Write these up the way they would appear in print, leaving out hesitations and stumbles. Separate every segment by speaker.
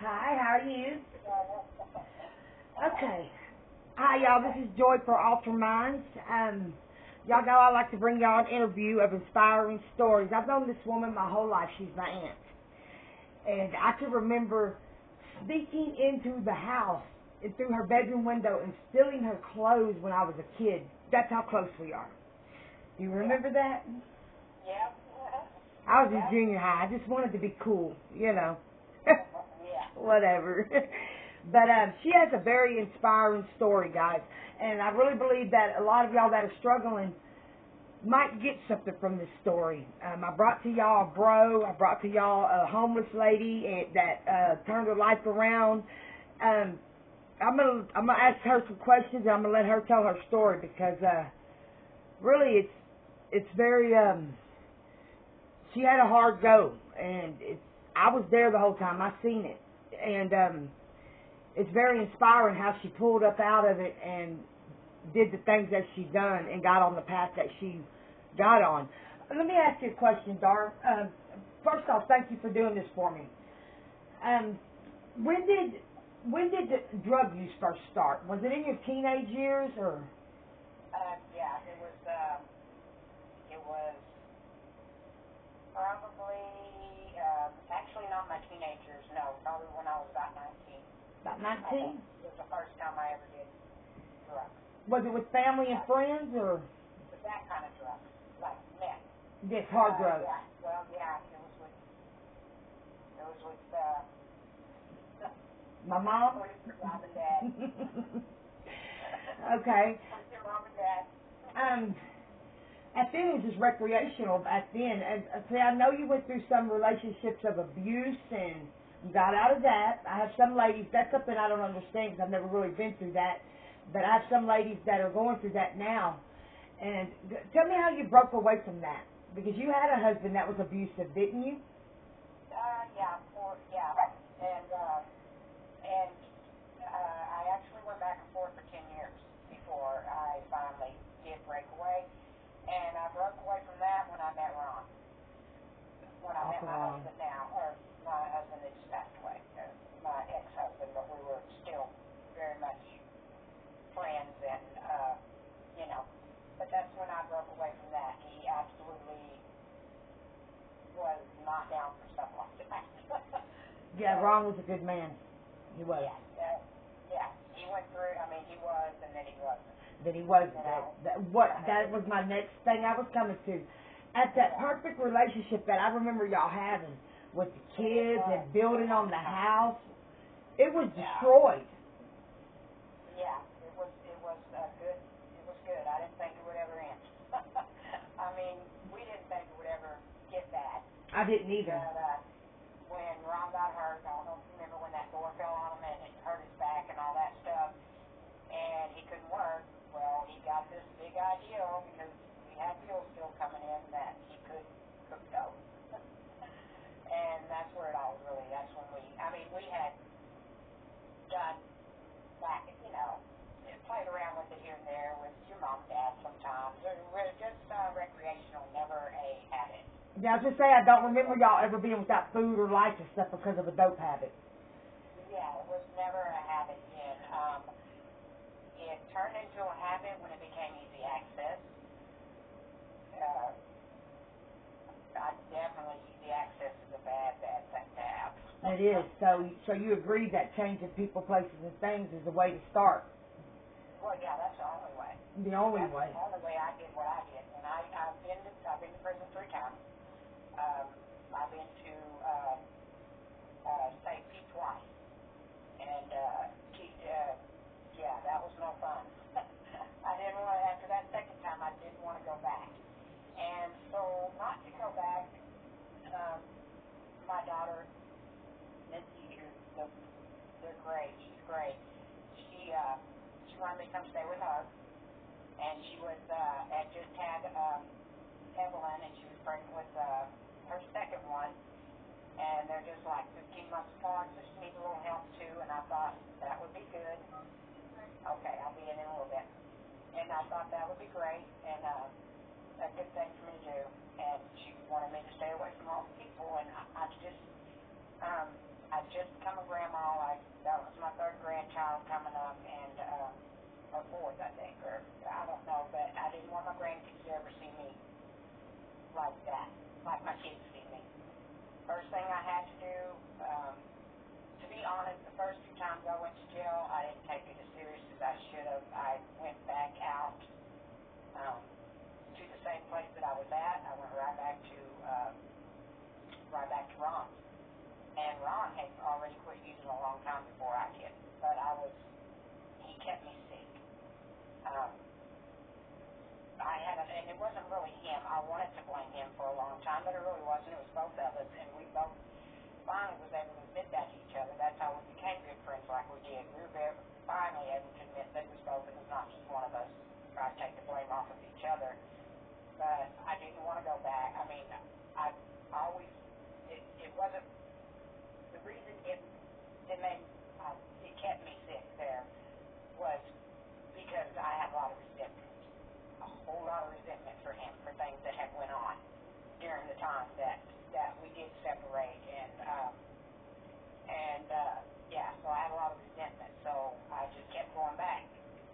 Speaker 1: Hi, how are you? Okay. Hi, y'all. This is Joy for Alter Minds. Y'all know I like to bring y'all an interview of inspiring stories. I've known this woman my whole life. She's my aunt. And I can remember sneaking into the house and through her bedroom window and stealing her clothes when I was a kid. That's how close we are. Do you remember that?
Speaker 2: Yeah.
Speaker 1: I was in junior high. I just wanted to be cool, you know.
Speaker 2: Yeah.
Speaker 1: Whatever. But she has a very inspiring story, guys. And I really believe that a lot of y'all that are struggling might get something from this story. I brought to y'all a bro. I brought to y'all a homeless lady that turned her life around. I'm gonna ask her some questions. And I'm gonna let her tell her story because really it's very she had a hard go, and I was there the whole time. I seen it, and it's very inspiring how she pulled up out of it and did the things that she done and got on the path that she got on. Let me ask you a question, Dar. First off, thank you for doing this for me. Um, when did the drug use first start? Was it in your teenage years or?
Speaker 2: Yeah, it was probably, actually not my teenage years, no, probably when I was about 19.
Speaker 1: About 19?
Speaker 2: It was the first time I ever did drugs.
Speaker 1: Was it with family and friends or?
Speaker 2: But that kind of drugs, like meth.
Speaker 1: Yes, hard drugs.
Speaker 2: Yeah, well, yeah, it was with,
Speaker 1: My mom?
Speaker 2: with your mom and dad.
Speaker 1: Okay.
Speaker 2: With your mom and dad.
Speaker 1: At then it was just recreational back then. And see, I know you went through some relationships of abuse and you got out of that. I have some ladies, that's something I don't understand because I've never really been through that. But I have some ladies that are going through that now. And tell me how you broke away from that. Because you had a husband that was abusive, didn't you?
Speaker 2: Yeah, yeah. And I actually went back and forth for 10 years before I finally did break away. And I broke away from that when I met Ron. When I met my husband now, or my husband that just passed away, my ex-husband, but we were still very much friends and, you know, but that's when I broke away from that. He absolutely was not down for stuff like that.
Speaker 1: Yeah, Ron was a good man. He was.
Speaker 2: Yeah, he went through, I mean, he was, and then he wasn't.
Speaker 1: That he wasn't. That was my next thing I was coming to. At that perfect relationship that I remember y'all having with the kids and building on the house, it was destroyed.
Speaker 2: Yeah, it was good. It was good. I didn't think it would ever end. I mean, we didn't think it would ever get bad.
Speaker 1: I didn't either.
Speaker 2: But when Ron got hurt, I don't know if you remember when that door fell on him and it hurt his back and all that stuff, and he couldn't work. Well, he got this big idea because we had bills still coming in that he could cook dough. And that's where it all really, that's when we had done, like, you know, played around with it here and there with your mom and dad sometimes. It was just recreational, never a habit.
Speaker 1: Now, just say I don't remember y'all ever being without food or lights and stuff because of a dope habit.
Speaker 2: Yeah, it was never a habit then. It turned into a habit when it became easy access. I definitely, easy access is a bad thing to have.
Speaker 1: It is. So you agree that changing people, places, and things is the way to start.
Speaker 2: Well, yeah, that's the only way.
Speaker 1: The only way.
Speaker 2: That's the only way I did what I did. And I've been to prison 3 times. I've been to St. Pete twice. And yeah, that was no fun. I didn't want to, after that second time, I didn't want to go back. And so, not to go back, my daughter, Missy, they're great. She's great. She wanted me to come stay with her. And she was, had just had Evelyn, and she was pregnant with her second one. And they're just like 15 months apart, so she needs a little help too. And I thought that would be good. Okay, I'll be in a little bit. And I thought that would be great and a good thing for me to do. And she wanted me to stay away from all the people. And I just, I'd just become a grandma. That was my third grandchild coming up, and or fourth, I think, or I don't know. But I didn't want my grandkids to ever see me like that, like my kids see me. First thing I had to do, to be honest, the first few times I went to jail, I didn't take it as serious as I should have. I went back out to the same place that I was at. I went right back to Ron. And Ron had already quit using a long time before I did. But he kept me sick. And it wasn't really him. I wanted to blame him for a long time, but it really wasn't. It was both of us, and we both finally was able to admit that to each other. That's how we became good friends like we did. We were finally able to admit that it was both of us, not just one of us, try to take the blame off of each other. But I didn't want to go back. I mean, I always, it wasn't, the reason it kept me sick there was because I had a lot of resentment, a whole lot of resentment for him for things that had went on during the time that we did separate, so I had a lot of resentment, so I just kept going back,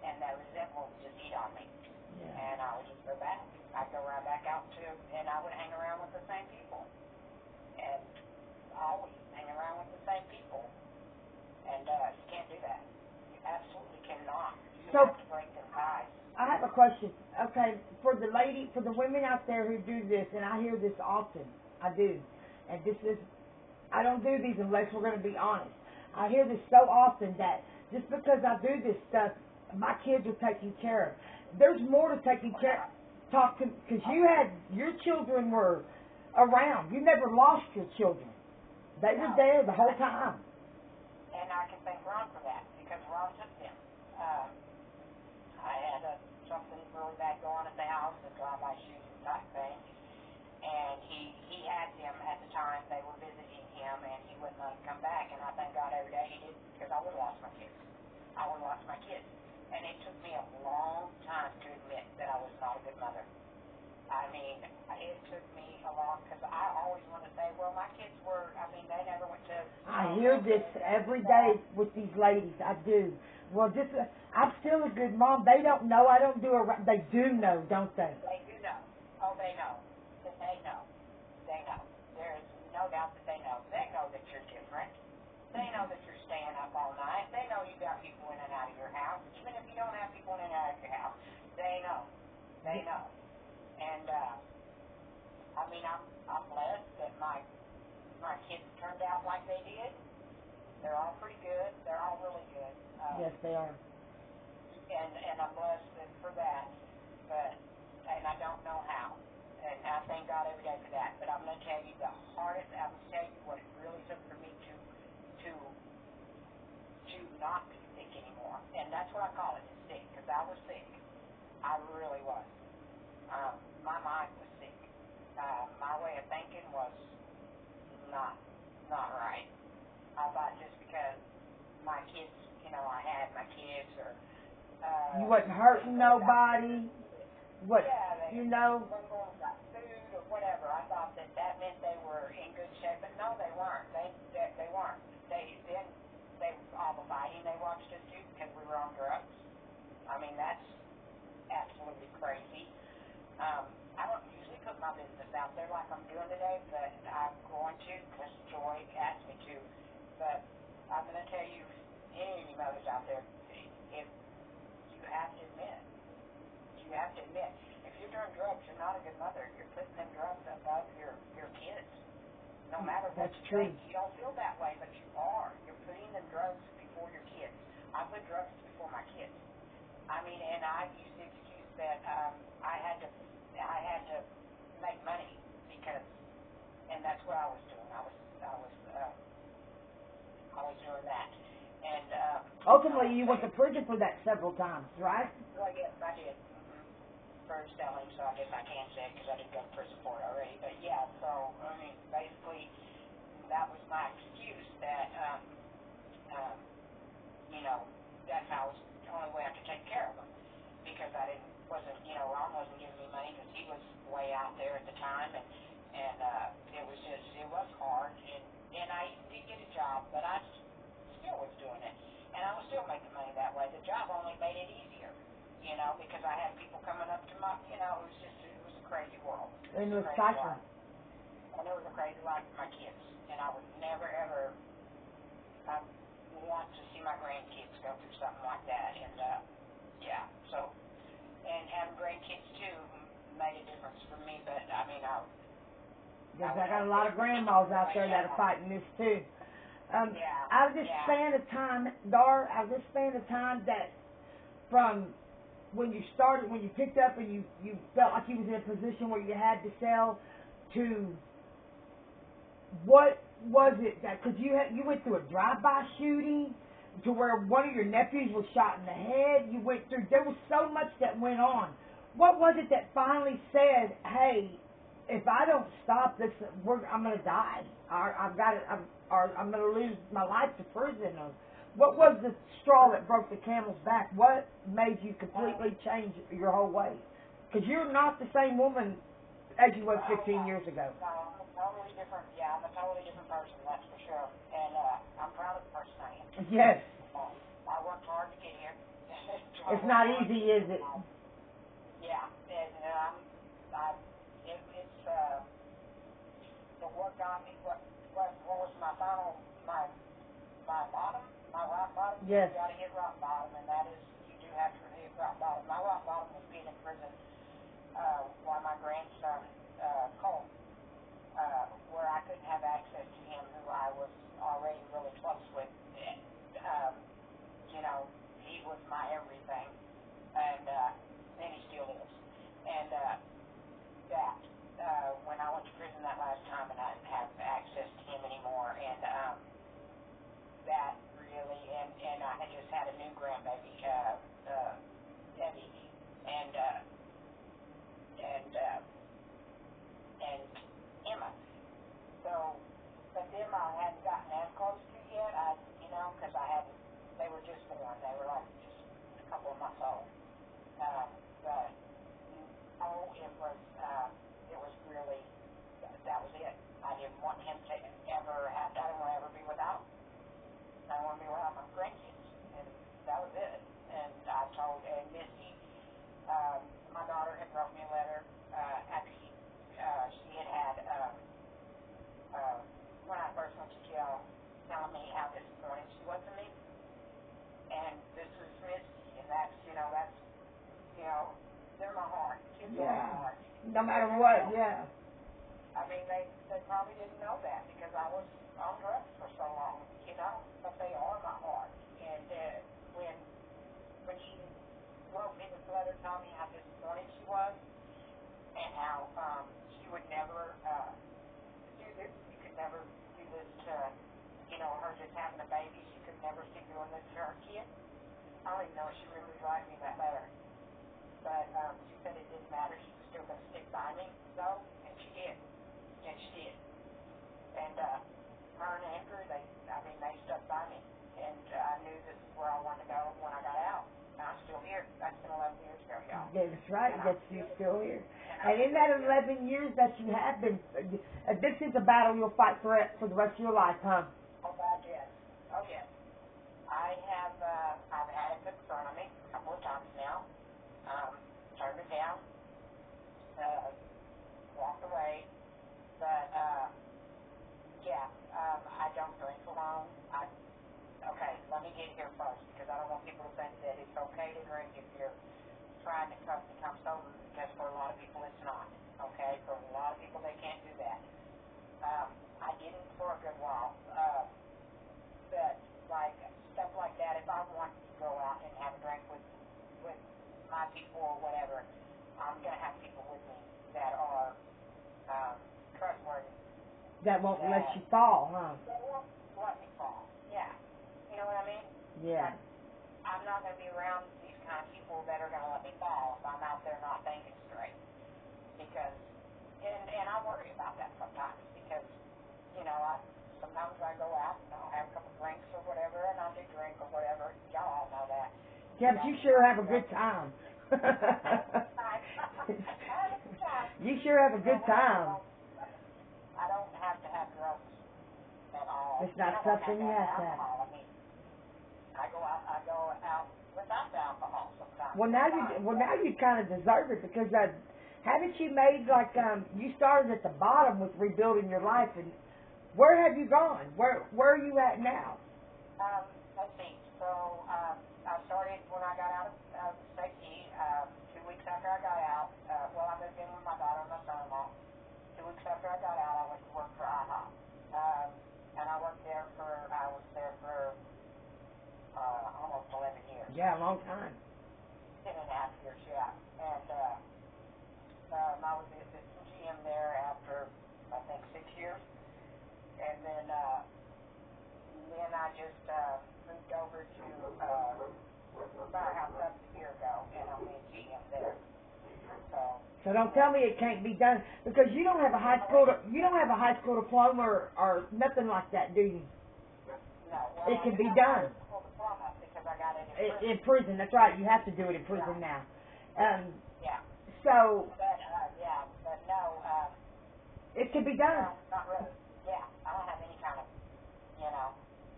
Speaker 2: and that resentment would just eat on me, and I would just go back. I'd go right back out and I would hang around with the same people, and always hang around with the same people, and you can't do that. You absolutely cannot. You have to break them ties.
Speaker 1: I have a question. Okay, for the women out there who do this, and I hear this often, I do, and I don't do these unless we're going to be honest. I hear this so often that just because I do this stuff, my kids are taken care of. There's more to taking care of. Because your children were around. You never lost your children. They were there the whole time.
Speaker 2: And I can thank Ron for that, because Ron took them. I had something really bad going at the house, a drive-by shooting type thing, and he had them at the time. They were visiting him, and he wouldn't let them come back, and I thank God every day he did, because I would have lost my kids. And it took me a long time to admit that I was not a good mother. I mean, it took me a long, because I always want to say, well, my kids were, they never went to...
Speaker 1: I hear this every day with these ladies. I do. Well, I'm still a good mom. They don't know. I don't do it right. They do know, don't they?
Speaker 2: They do know. Oh, they know. They know. They know. There's no doubt that they know. They know that you're different. They know that you're staying up all night. They know you got people in and out of your house. Even if you don't have people in and out of your house, they know. They know. And, I'm blessed that my kids turned out like they did. They're all pretty good. They're all really good.
Speaker 1: Yes, they are.
Speaker 2: And I'm blessed for that. And I don't know how. And I thank God every day for that. But I'm going to tell you I'm going to tell you what it really took for me to not be sick anymore. And that's what I call it, sick, because I was sick. I really was. My mind was sick. My way of thinking was not right. I thought just because my kids, I had my kids, or
Speaker 1: you wasn't hurting nobody. What?
Speaker 2: They weren't going without food or whatever. I thought that meant they were in good shape, but no, they weren't. They weren't. They all the fighting they watched us do because we were on drugs. That's absolutely crazy. I don't usually put my business out there like I'm doing today, but I'm going to because Joy asked me to. But I'm going to tell you, any mothers out there, if you have to admit, if you're doing drugs, you're not a good mother. You're putting them drugs above your kids. No matter what you think, you don't feel that way, but you are. You're putting the drugs before your kids. I put drugs before my kids. And I used to excuse that I had to make money and that's what I was doing. I was doing that. And
Speaker 1: ultimately, you went to prison for that several times, right?
Speaker 2: Well, yes, I did. For selling, so I guess I can say it because I didn't go to prison for it already. But yeah, so basically, that was my excuse that that's how the only way I could take care of them, because Ron wasn't giving me money because he was way out there at the time, and it was hard, and I did get a job, but I still was doing it, and I was still making money that way. The job only made it easier, you know, because I had people coming up to my, you know, it was a crazy world.
Speaker 1: And it was
Speaker 2: crazy
Speaker 1: cycling.
Speaker 2: life. And it was a crazy life for my kids, and I would never ever want to see my grandkids go through something like that, and yeah, so, and having grandkids too made a difference for me, but I mean,
Speaker 1: Because I got a lot of grandmas out there that are fighting this too. I was just span of time, Dar, I was just span of time that from when you started, when you picked up and you felt like you was in a position where you had to sell, to what was it that, because you went through a drive-by shooting to where one of your nephews was shot in the head. You went through, there was so much that went on. What was it that finally said, hey, if I don't stop this, I'm going to die. I'm going to lose my life to prison. What was the straw that broke the camel's back? What made you completely change your whole way? Because you're not the same woman as you was 15 years ago.
Speaker 2: No, I'm a totally different, I'm a totally different person, that's for sure. And I'm proud of the person I am.
Speaker 1: Yes.
Speaker 2: I worked hard to get here.
Speaker 1: It's not easy, is it?
Speaker 2: Yeah, and it's the work got me. What was my final, my bottom, my rock bottom?
Speaker 1: Yes.
Speaker 2: You got to hit rock bottom, and that is, you do have to hit rock bottom. My rock bottom was being in prison while my grandson, Cole, where I couldn't have access to him, who I was already really close with. You know, he was my everything, and he still is. And when I went to prison that last time and I didn't have access to him anymore, and that really, and I had just had a new grandbaby, Debbie, and Emma. So, but them I hadn't gotten as close to yet. Because they were just born. They were like just a couple of months old. But it was really, that was it. I didn't want him to ever have, I didn't want to ever be without. I didn't want to be without my grandkids. And that was it. And I told, and Missy, my daughter had wrote me a letter after she had when I first went to jail, telling me how disappointed she was in me. And this was Missy, and that's, they're my heart. Kids are my heart.
Speaker 1: No matter what, yeah.
Speaker 2: I mean, they probably didn't know that because I was on drugs for so long, but they are my heart. And when she wrote me this letter telling me how disappointed she was and how she would never do this, you could never do this to, her just having a baby, she could never see doing this to her kid. I don't even know if she really was writing me that letter. But she said it didn't matter, she was still going to stick by me, though, and she did. And she did. And her and Andrew, they stuck by me. And I knew this is where I wanted to go when I got out. And I'm still here. That's been 11 years ago, y'all.
Speaker 1: That's right, you're still here. And in that 11 years that you have been, this is a battle you'll fight for the rest of your life, huh?
Speaker 2: Oh, God, yes. Oh, yes. I've had it put in front of me a couple of times now. Turned it down. Walked away. But, I don't drink alone. Okay, let me get here first, because I don't want people to think that it's okay to drink if you're trying to become sober, because for a lot of people it's not. Okay? For a lot of people they can't do that. I didn't for a good while. But like stuff like that, if I want to go out and have a drink with my people or whatever, I'm gonna have people with me that are trustworthy.
Speaker 1: That won't let you fall, huh?
Speaker 2: That won't let me fall. Yeah. You know what I mean?
Speaker 1: Yeah.
Speaker 2: But I'm not gonna be around these kind of people that are gonna let me fall if I'm out there not thinking straight. Because and I worry about that sometimes because, sometimes I go out and I'll have a couple drinks or whatever, and I'll do drink or whatever. Y'all all know that.
Speaker 1: Yeah, but you sure have a good time. You sure have a good time.
Speaker 2: I don't have to have drugs at
Speaker 1: It's not something you have to have.
Speaker 2: I mean, I go out without the alcohol sometimes.
Speaker 1: Well, now you kind of deserve it because haven't you made like you started at the bottom with rebuilding your life, and where have you gone? Where are you at now?
Speaker 2: Let's see. So I started when I got out of safety. 2 weeks after I got out, I moved in with my daughter and my son-in-law. 2 weeks after I got out, I went to work for IHOP, and I was there for almost 11 years.
Speaker 1: Yeah, a long time.
Speaker 2: 10.5 years, yeah. And I was the assistant GM there after, I think, 6 years. And then I just moved over to Firehouse Subs a year ago, and I'm the GM there. So
Speaker 1: don't tell me it can't be done because you don't have a high school diploma or nothing like that, do you?
Speaker 2: No. Well,
Speaker 1: it can be done.
Speaker 2: Diploma because I got it in prison.
Speaker 1: In prison, that's right. You have to do it in prison now.
Speaker 2: Yeah.
Speaker 1: So.
Speaker 2: But no.
Speaker 1: It can be done.
Speaker 2: No, not really. Yeah, I don't have any kind of,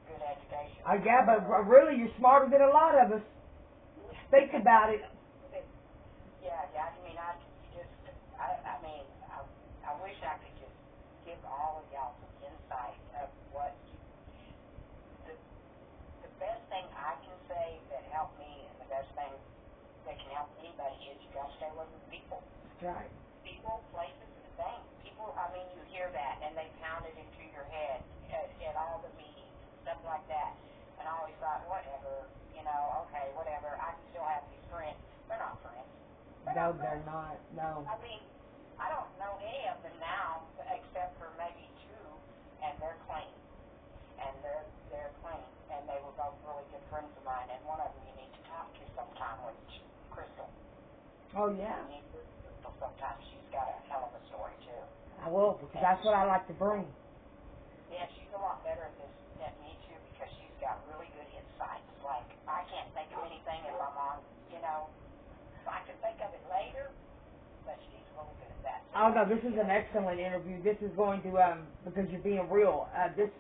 Speaker 2: good education.
Speaker 1: Yeah, but really, you're smarter than a lot of us. Think about it.
Speaker 2: Yeah. I wish I could just give all of y'all some insight of what the best thing I can say that helped me, and the best thing that can help anybody is you got to stay away from people.
Speaker 1: That's right.
Speaker 2: People, places, and things. People, you hear that, and they pound it into your head at all the meetings and stuff like that. And I always thought, whatever, okay, whatever. I can still have these friends. They're not friends.
Speaker 1: They're not. No.
Speaker 2: I mean, I don't know any of them now, except for maybe 2, and they're clean. And they're clean. And they were both really good friends of mine. And one of them you need to talk to sometime with Crystal.
Speaker 1: Oh, yeah.
Speaker 2: You need Crystal sometime. She's got a hell of a story, too.
Speaker 1: I will, because that's what I like to bring.
Speaker 2: Yeah, she's a lot better at this than me, too, because she's got really good insights. Like, I can't think of anything if I'm on, I can think of it later, but she's really good at that.
Speaker 1: Oh, no, this is an excellent interview. This is going to, because you're being real, I do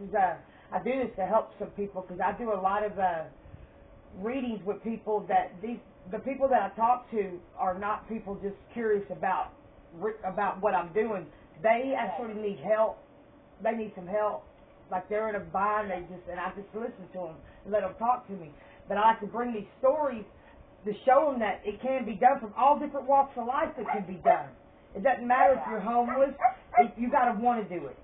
Speaker 1: this to help some people, because I do a lot of readings with people that the people that I talk to are not people just curious about what I'm doing. They actually need help. They need some help. Like they're in a bind, and I just listen to them and let them talk to me. But I like to bring these stories to show them that it can be done from all different walks of life. It can be done. It doesn't matter if you're homeless. You got to want to do it,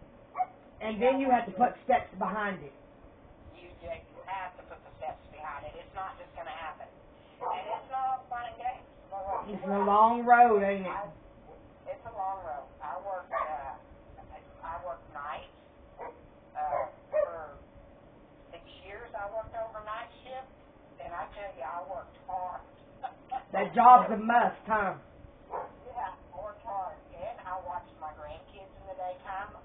Speaker 1: and then you have to put steps behind it.
Speaker 2: You have to put the steps behind it. It's not just going to happen, and it's not fun and games.
Speaker 1: It's a long road, ain't it?
Speaker 2: It's a long road. I worked nights for 6 years. I worked overnight shift, and I tell you, I worked hard.
Speaker 1: That job's a must, huh?
Speaker 2: Yeah, I worked hard, and I watched my grandkids in the daytime.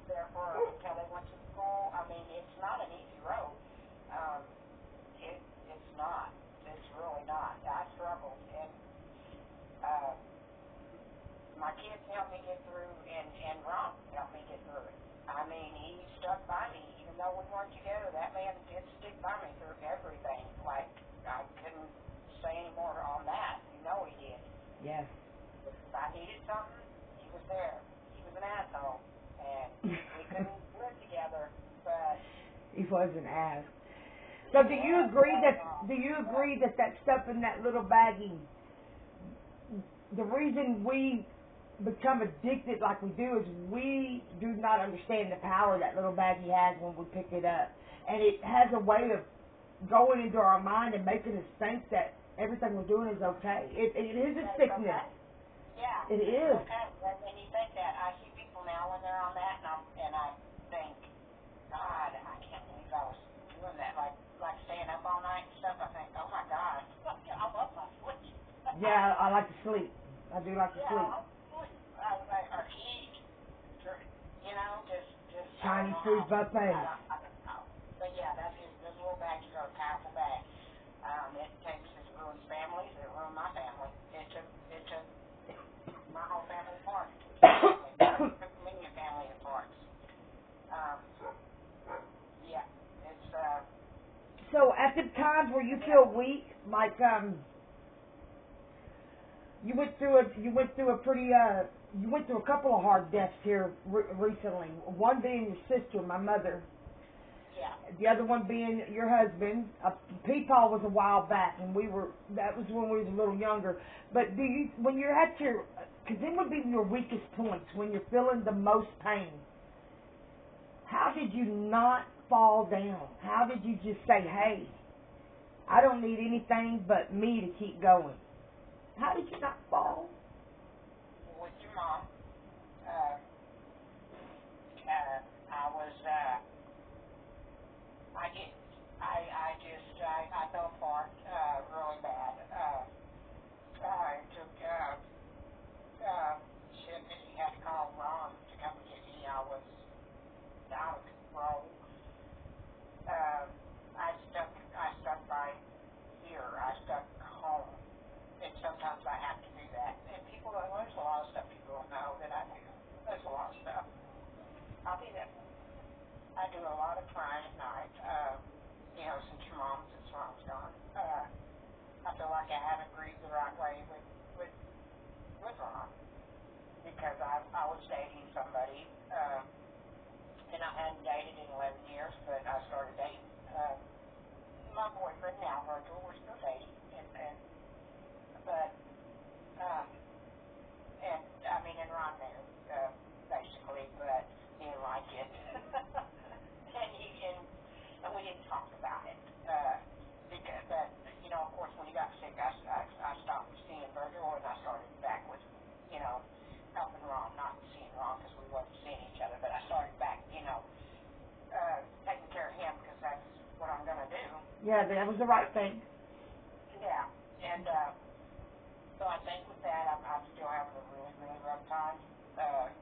Speaker 2: Therefore, until they went to school. I mean, it's not an easy road. It's not. It's really not. I struggled, and my kids helped me get through, and Ron helped me get through it. I mean, he stuck by me, even though we weren't together. That man did stick by me through everything. Like, I couldn't say any more on that. He did.
Speaker 1: Yes.
Speaker 2: If I needed something, he was there. He was an asshole, and we couldn't live together, but...
Speaker 1: He was an ass. So do you agree that stuff in that little baggie, the reason we become addicted like we do is we do not understand the power that little baggie has when we pick it up. And it has a way of going into our mind and making us think that everything we're doing is okay. It is a sickness.
Speaker 2: Okay. Yeah.
Speaker 1: It is.
Speaker 2: Okay. When you think that, I see people now when they're on that, and I think, God, I can't believe I was doing that. Like staying up all night and stuff. I think, oh my God, I love my sleep.
Speaker 1: Yeah, I like to sleep. I do like to sleep.
Speaker 2: Or eat, just
Speaker 1: Chinese food buffet.
Speaker 2: But yeah, those little bags are a powerful bag. It ruins families. It ruined my family. It took my whole family apart. It took me and family apart.
Speaker 1: them times where you feel weak, like you went through a couple of hard deaths here recently. One being your sister, my mother.
Speaker 2: Yeah.
Speaker 1: The other one being your husband. Peepaw was a while back, and that was when we was a little younger. But when you're at your, because it would be your weakest points, when you're feeling the most pain, how did you not fall down? How did you just say, hey, I don't need anything but me to keep going? How did you not fall?
Speaker 2: With your mom, I fell apart really bad. I took shit that he had to call Ron to come get me. I was out of control. I stuck by here. I stuck home. And sometimes I have to do that. And there's a lot of stuff people don't know that I do. There's a lot of stuff. I'll be there. I do a lot of crying at night. Since mom's gone. I feel like I haven't grieved the right way with Ron. Because I was dating somebody, and I hadn't dated in 11 years, but I started dating my boyfriend now, Virgil. We're still dating, and Ron knew, basically, but he didn't like it, and we didn't talk about it, but of course, when he got sick, I stopped seeing Virgil, and I started back with, helping Ron, not seeing Ron because we wasn't seeing each other, but I started back, taking care of him because that's what I'm going to do.
Speaker 1: Yeah, that was the right thing.
Speaker 2: Yeah, and so I think with that, I'm still having a really, really rough time. But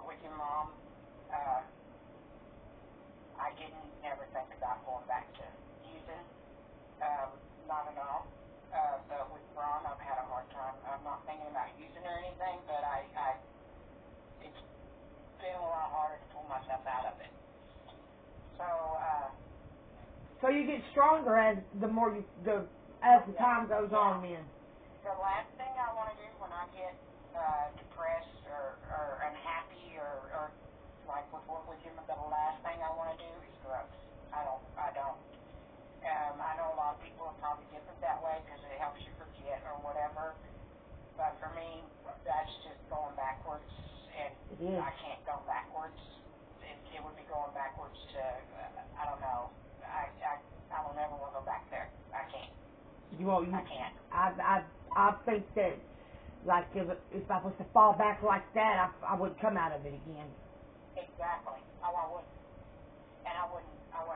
Speaker 2: with your mom, I didn't never think about going back to using, not at all. But with Ron, I've had a hard time. I'm not thinking about using or anything, but it's been a lot harder to pull myself out of it.
Speaker 1: So you get stronger as the time goes on, then.
Speaker 2: The last thing I want to do when I get depressed or unhappy or like with him, the last thing I want to do is drugs. I don't. I know a lot of people are probably different that way because it helps you forget or whatever. But for me, that's just going backwards, and I can't go backwards. It would be going backwards to I don't know. I will never want to go back there. I can't. I can't.
Speaker 1: I think that, like, if I was to fall back like that, I wouldn't come out of it again.
Speaker 2: Exactly. Oh, I wouldn't. And I wouldn't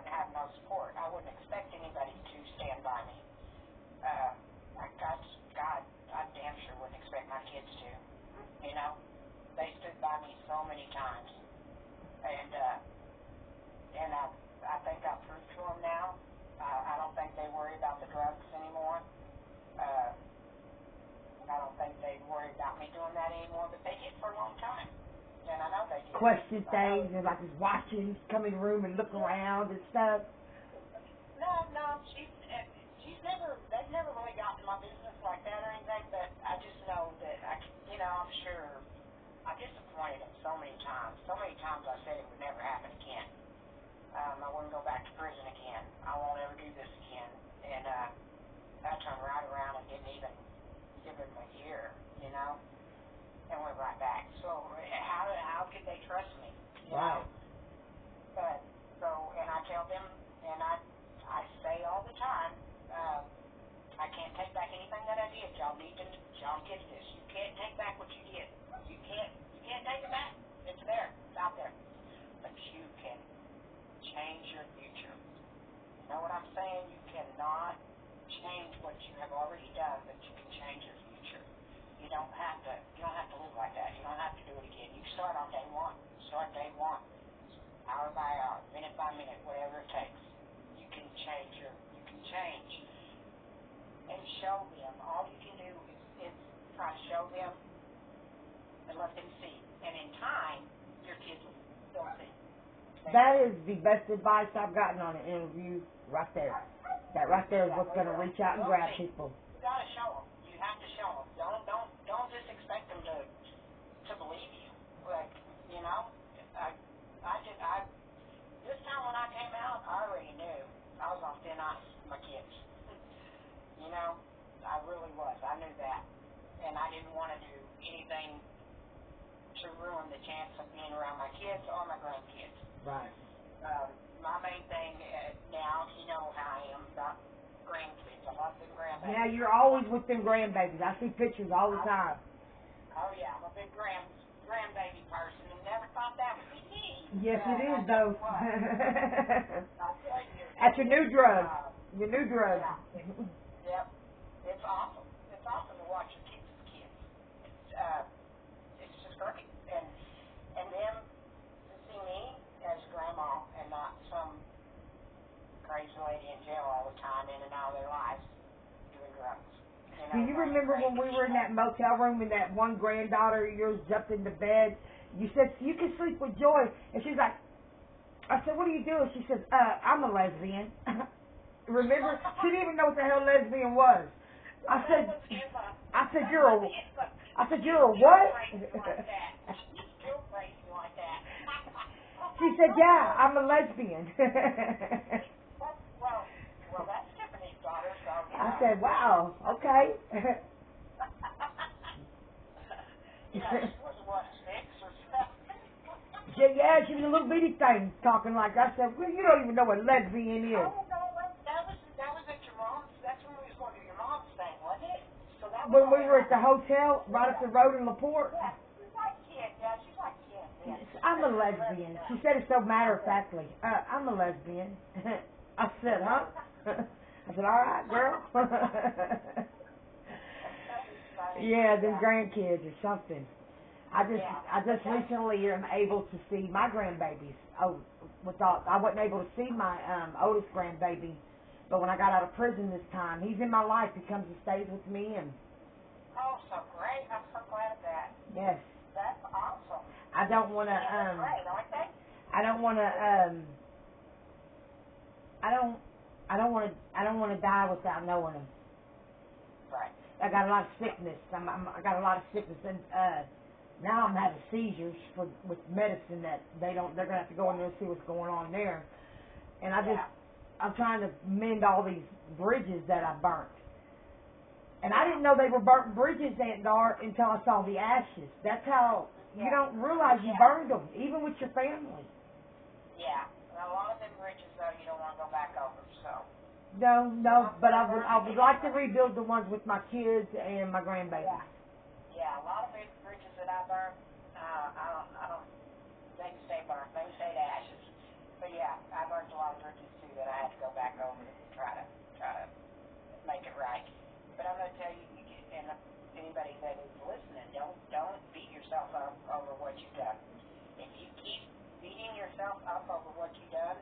Speaker 2: have no support. I wouldn't expect anybody to stand by me. I damn sure wouldn't expect my kids to. They stood by me so many times, and I think I've proved to them now. I don't think they worry about the drugs anymore. I don't think they worry about me doing that anymore, but they did for a long time. And I know they did.
Speaker 1: Question things and like just watching, come in the room and look around and stuff.
Speaker 2: No, they've never really gotten in my business like that or anything, but I just know that I'm sure I disappointed them so many times. So many times I said it would never happen again. I wouldn't go back to prison again. I won't ever do this again. And I turned right around and didn't even give them a year, and went right back. So how could they trust me?
Speaker 1: Right.
Speaker 2: But and I tell them, and I say all the time, I can't take back anything that I did. Y'all get this. You can't take back what you did. You can't take it back. It's there. It's out there. But you can change your future. You know what I'm saying? You cannot change what you have already done, but you can change your future. You don't have to live like that. You don't have to do it again. You start on day one. Start day one. Hour by hour, minute by minute, whatever it takes. You can change and show them. All you can do is try to show them and let them see. And in time, your kids will see.
Speaker 1: That is the best advice I've gotten on an interview right there. That right there is what's going to reach out and grab people.
Speaker 2: You got to show them. You have to show them. Don't just expect them to believe you. Like, you know, this time when I came out, I already knew I was on thin ice with my kids. You know, I really was. I knew that. And I didn't want to do anything to ruin the chance of being around my kids or my grandkids.
Speaker 1: Right.
Speaker 2: My main thing now, you know how I am about grandkids. I love them grandbabies.
Speaker 1: Yeah, you're always with them grandbabies. I see pictures all the time.
Speaker 2: Oh, yeah. I'm a big grandbaby person and never thought that would be me.
Speaker 1: Yes, it is, though.
Speaker 2: I'll tell you.
Speaker 1: That's your new drug. Your new drug.
Speaker 2: Yeah. Yep. It's awesome. It's awesome to watch your kids as kids. It's just great. And them to see me as grandma and not some crazy lady in jail all the time in and out of their lives doing drugs.
Speaker 1: Do you remember when we were in that motel room and that one granddaughter of yours jumped into bed? You said, you can sleep with Joy. And she's like, I said, what are you doing? She says, I'm a lesbian. Remember? She didn't even know what the hell lesbian was. I said, you're a what? She said, yeah, I'm a lesbian.
Speaker 2: Well, that's Tiffany's daughter, so...
Speaker 1: I said, wow, okay.
Speaker 2: She was, what, 6 or 7?
Speaker 1: Yeah, she was a little bitty thing talking like that. I said, well, you don't even know what lesbian is.
Speaker 2: Oh, no, that was at your mom's, that's when we was going to your mom's thing, wasn't it? So that was
Speaker 1: when we were at the hotel right up the road in LaPorte.
Speaker 2: Yeah, she's like Ken, she's like Ken. Yeah.
Speaker 1: I'm a lesbian. She said it so matter-of-factly. I'm a lesbian. I said, huh? I said, all right, girl. Yeah, them grandkids or something. I just recently am able to see my grandbabies. I wasn't able to see my oldest grandbaby, but when I got out of prison this time, he's in my life. He comes and stays with me, and
Speaker 2: oh, so great! I'm so glad of that.
Speaker 1: Yes.
Speaker 2: That's awesome.
Speaker 1: I don't want to.
Speaker 2: Great, aren't they?
Speaker 1: I don't want to. I don't want to die without knowing them.
Speaker 2: Right.
Speaker 1: I got a lot of sickness. I got a lot of sickness, and now I'm having seizures with medicine that they're gonna have to go in there and see what's going on there. And I'm trying to mend all these bridges that I burnt. And I didn't know they were burnt bridges, Aunt Dar, until I saw the ashes. That's how you don't realize you burned them, even with your family.
Speaker 2: Yeah. And a lot of them bridges, though, you don't want to go back over, so.
Speaker 1: No, but I would like to rebuild the ones with my kids and my grandbabies.
Speaker 2: Yeah, a lot of big bridges that I burned, I don't, they can stay burnt, they can stay to ashes. But yeah, I burned a lot of bridges too that I had to go back over to try to make it right. But I'm going to tell you, and anybody that is listening, don't beat yourself up over what you've done. If you keep beating yourself up over what you've done,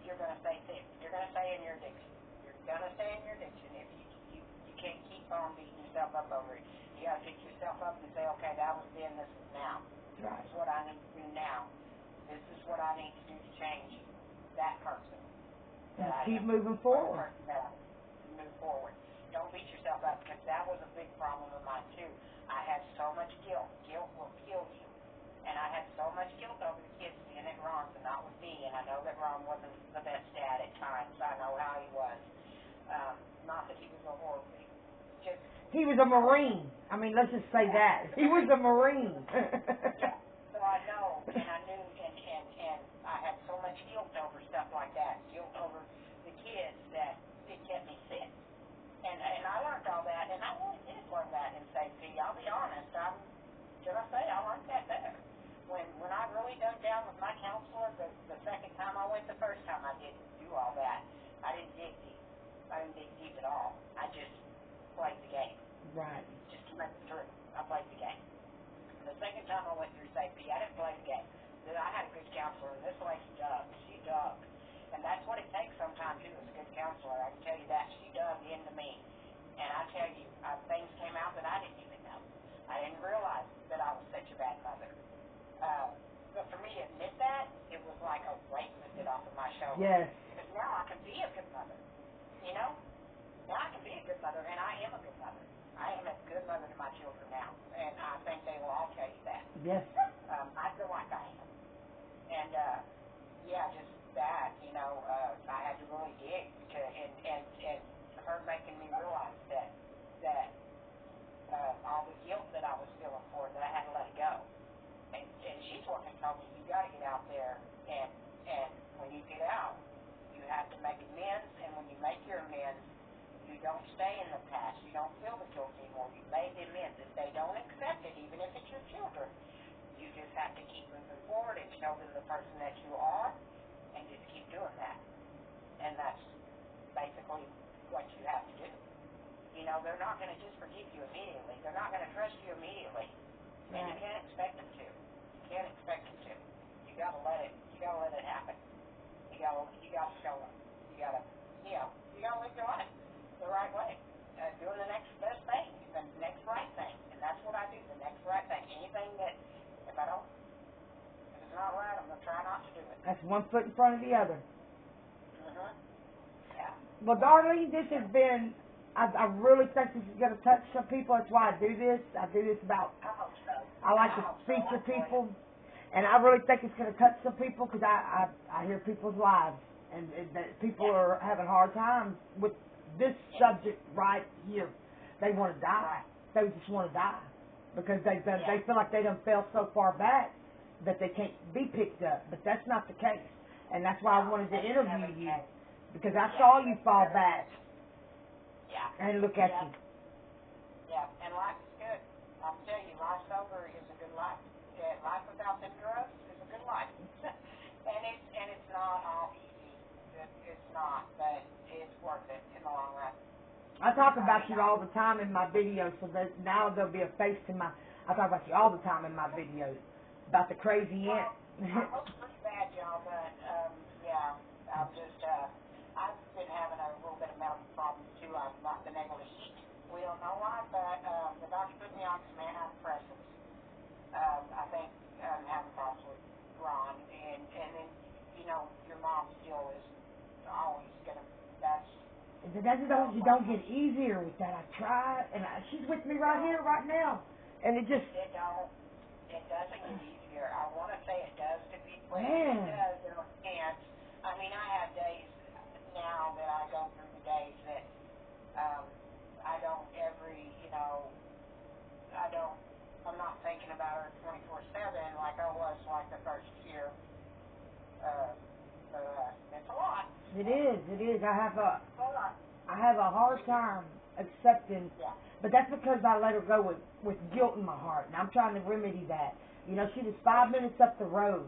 Speaker 2: you're going to stay sick. You're going to stay in your addiction. You're going to stay in your addiction if you can't keep on beating yourself up over it. You got to pick yourself up and say, okay, that was then, this is now.
Speaker 1: Right.
Speaker 2: This is what I need to do now. This is what I need to do to change that person.
Speaker 1: Keep moving forward.
Speaker 2: Move forward. Don't beat yourself up, because that was a big problem of mine too. I had so much guilt. Guilt will kill you. And I had so much guilt over the kids being at Ron's and not with me. And I know that Ron wasn't the best dad at times. I know how he was. Not that he was a horrible.
Speaker 1: He was a Marine. I mean, let's just say that. He was a Marine.
Speaker 2: Yeah. So I know, and I knew, and I had so much guilt over stuff like that. Guilt over the kids that it kept me sick. And I learned all that, and I really did learn that in safety. I'll be honest. I learned that better. When I really dug down with my counselor, the second time I went, the first time I didn't do all that. I didn't dig deep. I didn't dig deep at all. I just played the game.
Speaker 1: Right.
Speaker 2: Just to make it through. I played the game. The second time I went through safety, I didn't play the game. Then I had a good counselor, and this lady dug. She dug. And that's what it takes sometimes, too, is a good counselor. I can tell you that. She dug into me. And I tell you, things came out that I didn't even know. I didn't realize that I was such a bad mother. But for me to admit that, it was like a weight lifted off of my shoulders.
Speaker 1: Yes.
Speaker 2: Because now I can be a good mother. you know? Now I can be a good mother, and I am a good mother. I am a good mother to my children now, and I think they will all tell you that.
Speaker 1: Yes.
Speaker 2: I feel like I am. And, yeah, just that, you know, I had to really dig to, and her making me realize that all the guilt that I was feeling for, that I had to let it go. And she's one that told me, you got to get out there, and when you get out, you have to make amends, and when you make your amends, you don't stay in the past. You don't feel the guilt anymore. You made the amends. If they don't accept it, even if it's your children, you just have to keep moving forward and show them the person that you are, and just keep doing that. And that's basically what you have to do. You know, they're not going to just forgive you immediately. They're not going to trust you immediately. And you can't expect them to. You can't expect them to. You got to let it happen. You got to show them. You got to live your life the right way. Doing the next best thing, the next right thing. And that's what I do, the next right thing. Anything that, if it's not right, I'm going to try not to do it.
Speaker 1: That's one foot in front of the other.
Speaker 2: Mm-hmm. Yeah.
Speaker 1: Well, Darlene, this has been, I really think this is going to touch some people. That's why I do this. I do this about,
Speaker 2: I hope so.
Speaker 1: I like to feature people. And I really think it's going to touch some people because I hear people's lives. And that people are having hard times with this subject right here. They want to die. They just want to die because they feel like they done fell so far back that they can't be picked up. But that's not the case. And that's why I wanted to interview you because I saw you fall back.
Speaker 2: Yeah.
Speaker 1: And look at you.
Speaker 2: Yeah, and life is good. I'll tell you, life sober is a good life. Yeah, life without them drugs is a good life. and it's not all easy. It's not, but it's worth it in the long run.
Speaker 1: I talk about you all the time in my videos, so that now there'll be a face to my. I talk about you all the time in my videos about the crazy aunt.
Speaker 2: I look pretty bad, y'all, but yeah, I've been having a little bit of medical problems too. I've not been able to eat. We don't know why, but the doctor put me on some antidepressants. I think I'm having problems with Ron, and then you know your mom still is always gonna.
Speaker 1: You don't get easier with that. I tried, and she's with me right here, right now, and it just.
Speaker 2: It doesn't get easier. I want to say it does to people.
Speaker 1: Man.
Speaker 2: It does. There are chance. I mean, I have days now that I go through the days that I don't I'm not thinking about her 24/7 like I was like the first year. It's a lot.
Speaker 1: It is. I have a hard time accepting, but that's because I let her go with guilt in my heart, and I'm trying to remedy that. You know, she was 5 minutes up the road.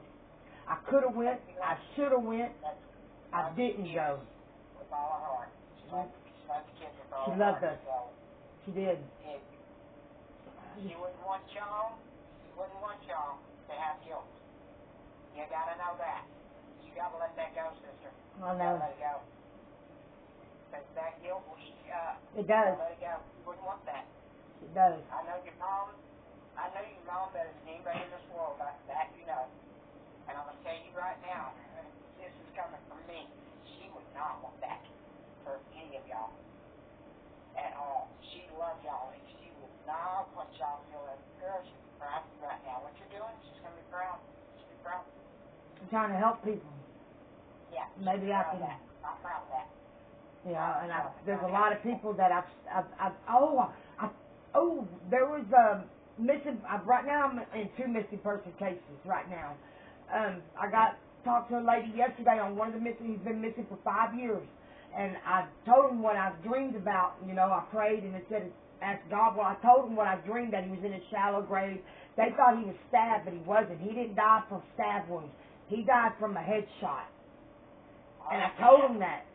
Speaker 1: I could have went. I should have went. I didn't go.
Speaker 2: With all her heart. She loved the kids with all
Speaker 1: She
Speaker 2: her
Speaker 1: loved
Speaker 2: heart.
Speaker 1: us. She did.
Speaker 2: She wouldn't want y'all to have guilt. You gotta know that. You gotta let that go, sister.
Speaker 1: I know.
Speaker 2: You gotta let it go. Because that guilt will eat you up.
Speaker 1: It does.
Speaker 2: Let it go. You wouldn't want that.
Speaker 1: It does.
Speaker 2: I know your mom better than anybody in this world. That you know. And I'm gonna tell you right now, and this is coming from me, she would not want that for any of y'all at all. She loves y'all, and she would not want y'all to feel that. Girl, she'd be proud of you right now. What you're doing, she's gonna be proud. She'd be proud.
Speaker 1: I'm trying to help people.
Speaker 2: Yeah.
Speaker 1: Maybe I can.
Speaker 2: I'm proud of that.
Speaker 1: Yeah, and there's a lot of people that there was missing. Right now I'm in 2 missing person cases right now. I talked to a lady yesterday on one of the missing. He's been missing for 5 years, and I told him what I dreamed about. You know, I prayed and it said, ask God. Well, I told him what I dreamed, that he was in a shallow grave. They thought he was stabbed, but he wasn't. He didn't die from stab wounds. He died from a headshot. And I told him that.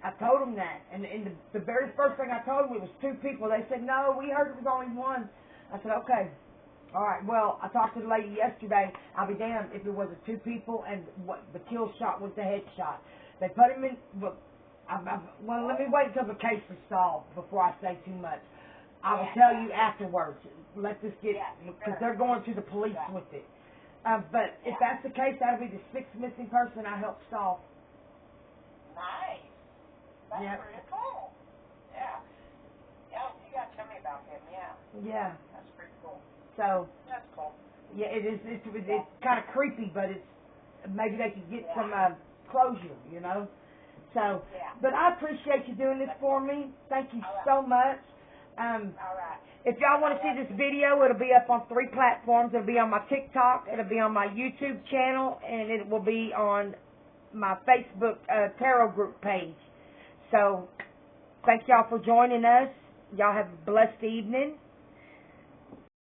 Speaker 1: And the very first thing I told him, it was 2 people. They said, no, we heard it was only 1. I said, okay. All right, well, I talked to the lady yesterday. I'll be damned if it was 2 people and the kill shot was the headshot. They put him in, well, let me wait until the case is solved before I say too much. I will tell you afterwards. Let this get, because they're going to the police with it. But if that's the case, that'll be the 6th missing person I helped solve.
Speaker 2: Nice. That's pretty cool.
Speaker 1: Yeah.
Speaker 2: That's pretty cool.
Speaker 1: So.
Speaker 2: That's cool.
Speaker 1: Yeah, it is. It's kind of creepy, but it's maybe they could get some closure, you know. So, but I appreciate you doing this for me. Thank you so much.
Speaker 2: All right.
Speaker 1: If y'all want to see this video, it'll be up on 3 platforms. It'll be on my TikTok, it'll be on my YouTube channel, and it will be on my Facebook tarot group page. So, thank y'all for joining us. Y'all have a blessed evening.